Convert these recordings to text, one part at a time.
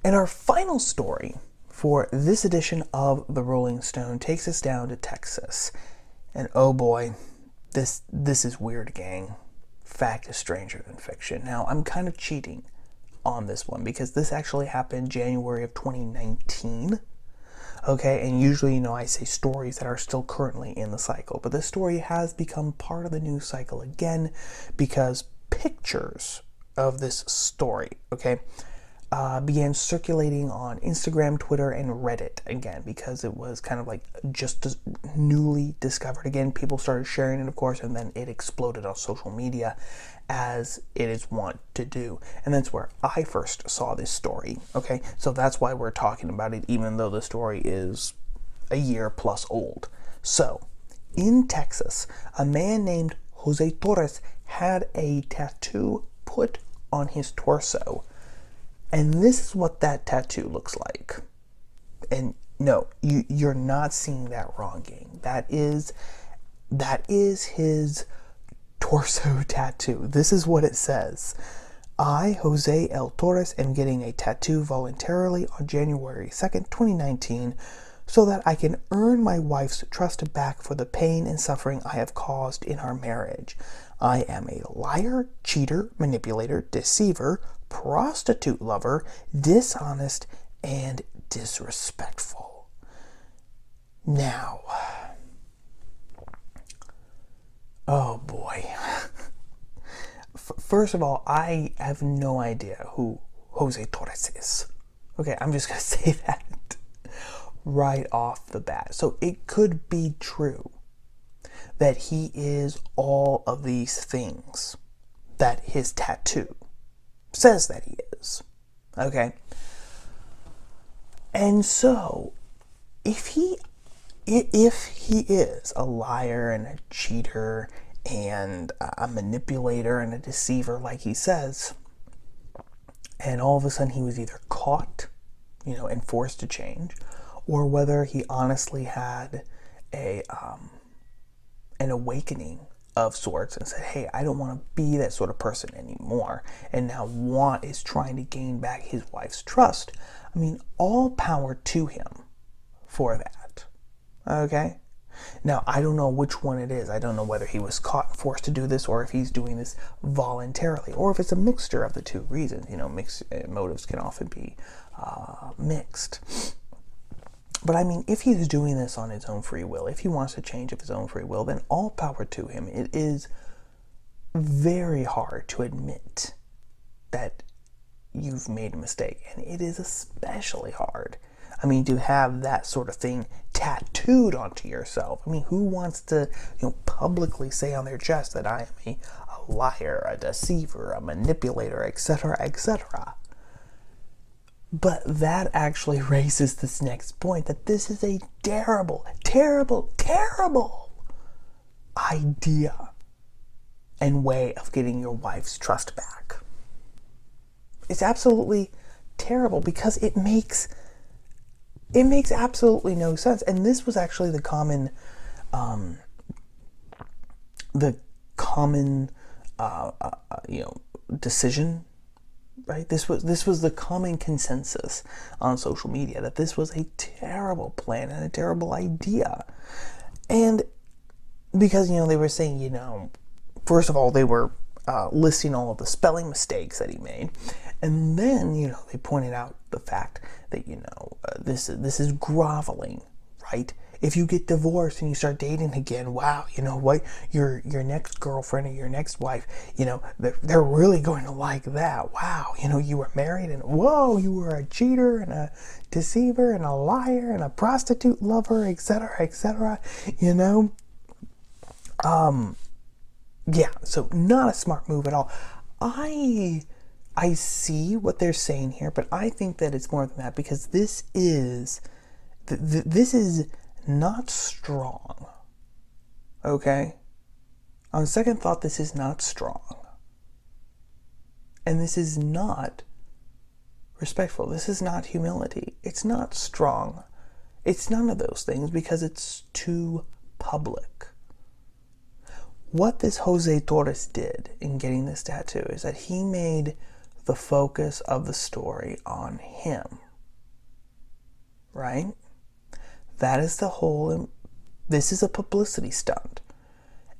And our final story for this edition of the Rolling Stone takes us down to Texas. And oh boy, this is weird, gang. Fact is stranger than fiction. Now, I'm kind of cheating on this one because this actually happened January of 2019. Okay, and usually, I say stories that are still currently in the cycle, but this story has become part of the news cycle again because pictures of this story, okay, began circulating on Instagram, Twitter, and Reddit again because it was kind of like just newly discovered again. People started sharing it, of course, and then it exploded on social media as it is wont to do. And that's where I first saw this story, okay? So that's why we're talking about it, even though the story is a year plus old. So, in Texas, a man named Jose Torres had a tattoo put on his torso. And this is what that tattoo looks like. And no, you're not seeing that wrong, gang. That is his torso tattoo. This is what it says. I, Jose L. Torres, am getting a tattoo voluntarily on January 2nd, 2019, so that I can earn my wife's trust back for the pain and suffering I have caused in our marriage. I am a liar, cheater, manipulator, deceiver, prostitute lover, dishonest, and disrespectful. Now, oh boy. First of all, I have no idea who Jose Torres is. Okay, I'm just going to say that right off the bat. So it could be true that he is all of these things that his tattoo says that he is. Okay? And so, if he is a liar and a cheater and a manipulator and a deceiver like he says, and all of a sudden he was either caught, and forced to change, or whether he honestly had an awakening of sorts and said, hey, I don't want to be that sort of person anymore, and now is trying to gain back his wife's trust. I mean, all power to him for that. Okay? Now, I don't know which one it is. I don't know whether he was caught and forced to do this or if he's doing this voluntarily, or if it's a mixture of the two reasons. Mixed motives can often be mixed. But I mean, if he's doing this on his own free will, if he wants to change of his own free will, then all power to him. It is very hard to admit that you've made a mistake. And it is especially hard, to have that sort of thing tattooed onto yourself. Who wants to, publicly say on their chest that I am a liar, a deceiver, a manipulator, etc., etc.? But that actually raises this next point, that this is a terrible, terrible, terrible idea and way of getting your wife's trust back. It's absolutely terrible because it makes absolutely no sense. And this was actually the common decision. Right? This was the common consensus on social media that this was a terrible plan and a terrible idea. And because, they were saying, first of all, they were listing all of the spelling mistakes that he made. And then, they pointed out the fact that, this is groveling, right? If you get divorced and you start dating again, wow, you know what? Your next girlfriend or your next wife, they're really going to like that. Wow, you were married and whoa, you were a cheater and a deceiver and a liar and a prostitute lover, etc., etc. Yeah, so not a smart move at all. I see what they're saying here, but I think that it's more than that because this is not strong. Okay? On second thought, this is not strong. And this is not respectful. This is not humility. It's not strong. It's none of those things because it's too public. What this Jose Torres did in getting this tattoo is that he made the focus of the story on him, right? That is the whole, this is a publicity stunt.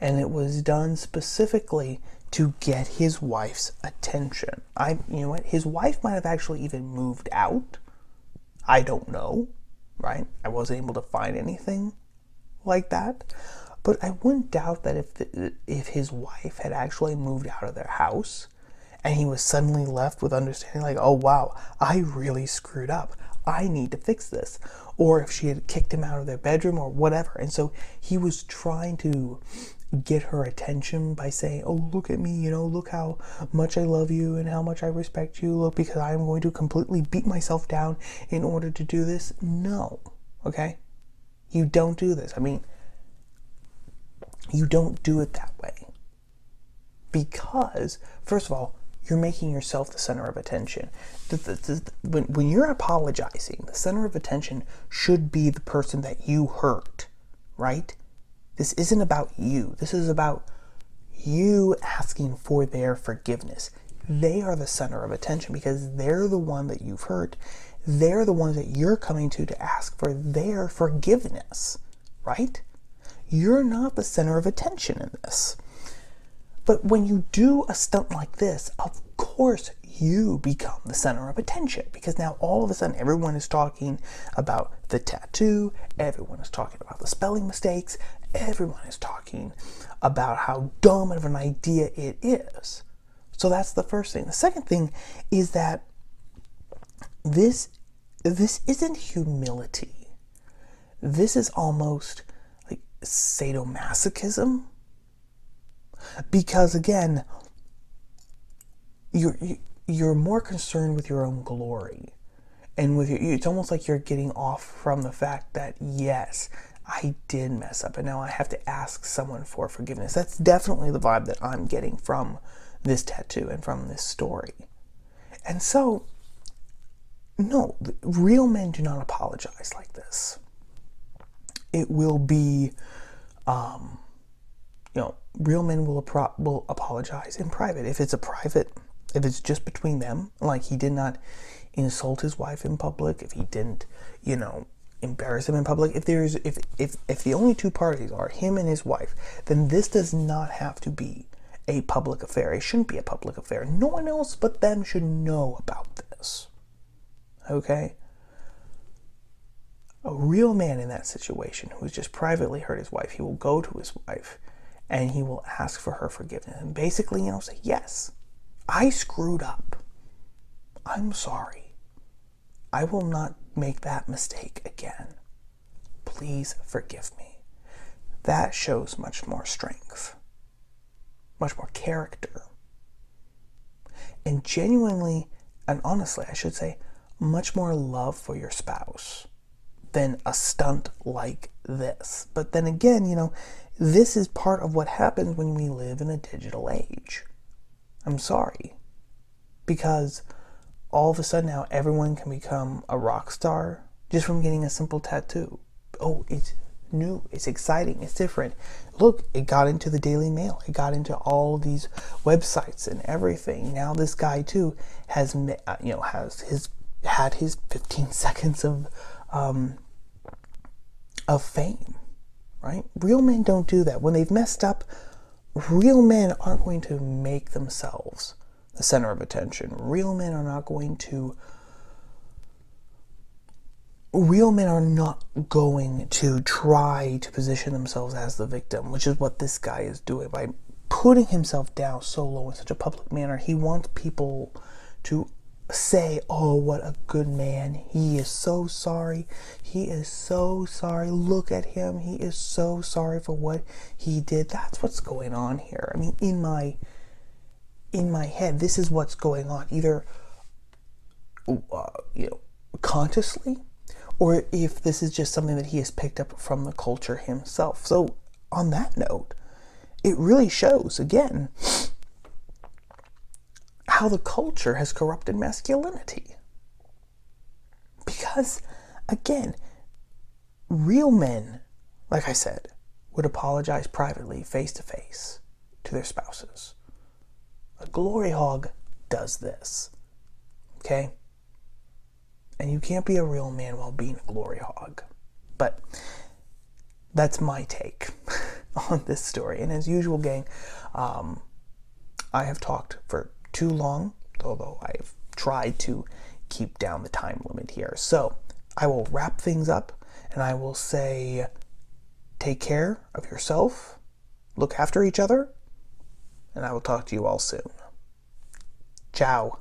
And it was done specifically to get his wife's attention. You know what? His wife might have actually even moved out. I don't know, right? I wasn't able to find anything like that. But I wouldn't doubt that if his wife had actually moved out of their house and he was suddenly left with understanding like, oh wow, I really screwed up. I need to fix this. Or if she had kicked him out of their bedroom or whatever. And so he was trying to get her attention by saying, oh, look at me, you know, look how much I love you and how much I respect you. Look, because I'm going to completely beat myself down in order to do this. No, okay? You don't do this. I mean, you don't do it that way. Because, first of all, you're making yourself the center of attention. When you're apologizing, the center of attention should be the person that you hurt, right? This isn't about you. This is about you asking for their forgiveness. They are the center of attention because they're the one that you've hurt. They're the ones that you're coming to ask for their forgiveness, right? You're not the center of attention in this. But when you do a stunt like this, of course you become the center of attention because now all of a sudden everyone is talking about the tattoo, everyone is talking about the spelling mistakes, everyone is talking about how dumb of an idea it is. So that's the first thing. The second thing is that this isn't humility. This is almost like sadomasochism. Because again, you're more concerned with your own glory, and it's almost like you're getting off from the fact that yes, I did mess up, and now I have to ask someone for forgiveness. That's definitely the vibe that I'm getting from this tattoo and from this story. And so, no, real men do not apologize like this. It will be, real men will apologize in private. If it's just between them, like he did not insult his wife in public, if he didn't, embarrass him in public, if the only two parties are him and his wife, then this does not have to be a public affair. It shouldn't be a public affair. No one else but them should know about this. Okay? A real man in that situation who has just privately hurt his wife, he will go to his wife and he will ask for her forgiveness and basically, say, yes, I screwed up. I'm sorry. I will not make that mistake again. Please forgive me. That shows much more strength, much more character, and genuinely, and honestly, I should say, much more love for your spouse than a stunt like this. But then again, this is part of what happens when we live in a digital age. I'm sorry. Because all of a sudden now everyone can become a rock star just from getting a simple tattoo. Oh, it's new, it's exciting, it's different. Look, it got into the Daily Mail. It got into all these websites and everything. Now this guy too has, had his 15 seconds of fame, right? Real men don't do that. When they've messed up, real men aren't going to make themselves the center of attention. Real men are not going to try to position themselves as the victim, which is what this guy is doing by putting himself down so low in such a public manner. He wants people to say, oh, what a good man. He is so sorry. He is so sorry. Look at him. He is so sorry for what he did. That's what's going on here. I mean, in my head, this is what's going on. Either, consciously, or if this is just something that he has picked up from the culture himself. So on that note, it really shows, again, how the culture has corrupted masculinity. Because, again, real men, like I said, would apologize privately, face to face, to their spouses. A glory hog does this. okay? And you can't be a real man while being a glory hog. But that's my take on this story. And as usual, gang, I have talked for too long, although I have tried to keep down the time limit here. So I will wrap things up, and I will say, take care of yourself, look after each other, and I will talk to you all soon. Ciao.